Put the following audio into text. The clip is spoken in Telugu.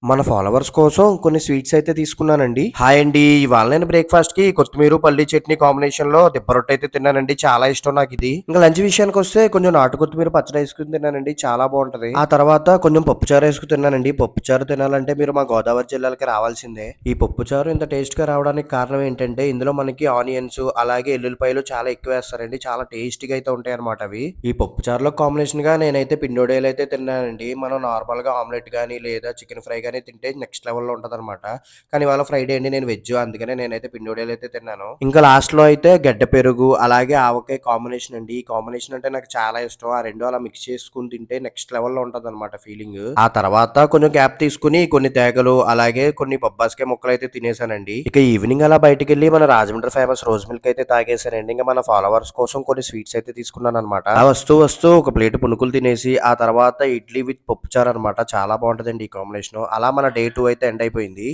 మన ఫాలోవర్స్ కోసం కొన్ని స్వీట్స్ అయితే తీసుకున్నానండి. హాయ్ అండి. ఇవాళ నేను బ్రేక్‌ఫాస్ట్‌కి కొత్తిమీర, పల్లి చట్నీ కాంబినేషన్‌లో దిబ్బ రొట్టె అయితే తిన్నానండి. చాలా ఇష్టం నాకిది. ఇంకా లంచ్ విషయానికొస్తే కొంచెం నాటు కొత్తిమీర పచ్చడి ఏసుకొని తిన్నానండి. చాలా బావుంటది. ఆ తర్వాత కొంచెం పప్పుచారు ఏసుకొని తిన్నానండి. పప్పుచారు తినాలంటే మీరు మా గోదావరి జిల్లాలకి రావాల్సిందే. ఈ పప్పుచారు ఇంత టేస్ట్‌గా రావడానికి కారణం ఏంటంటే ఇందులో మనకి ఆనియన్స్ అలాగే ఎల్లుల్లిపాయలు చాలా ఎక్కువేస్తారండి. చాలా టేస్టీగా అయితే ఉంటాయన్నమాట అవి. ఈ పప్పుచారులో కాంబినేషన్‌గా నేనైతే పిండోడియాలు అయితే తిన్నానండి. మనం నార్మల్‌గా ఆమ్లెట్ గాని లేదా చికెన్ ఫ్రై గాని తింటే నెక్స్ట్ లెవెల్‌లో ఉంటదనమాట. కానీ ఇవాళ ఫ్రైడే అండి. నేను వెజ్ అందుకనే నేనైతే పిండోడియాలు అయితే తిన్నాను. ఇంకా లాస్ట్‌లో అయితే గడ్డ పెరుగు అలాగే ఆవకాయ కాంబినేషన్ అండి. ఈ కాంబినేషన్ అంటే నాకు చాలా ఇష్టం. ఆ 2 అలా మిక్స్ చేసుకొని తింటే నెక్స్ట్ లెవెల్‌లో ఉంటదనమాట ఫీలింగు. ఆ తర్వాత కొంచెం గ్యాప్ తీసుకొని కొన్ని తేగలు అలాగే కొన్ని బొబ్బాస్కాయ ముక్కలైతే తినేసానండి. ఇక ఈవినింగ్ అలా బయటికెళ్ళి మన రాజమండ్రి ఫేమస్ రోజ్ మిల్క్ అయితే తాగేసానండి. ఇంక మన ఫాలోవర్స్ కోసం కొన్ని స్వీట్స్ అయితే తీసుకున్నాననమాట. ఆ వస్తూ వస్తూ ఒక ప్లేట్ పునుకులు తినేసి ఆ తర్వాత ఇడ్లీ విత్ పప్పుచారు అనమాట. చాలా బావుంటదండి ఈ కాంబినేషను. అలా మన డే 2 అయితే ఎండ్ అయిపోయింది.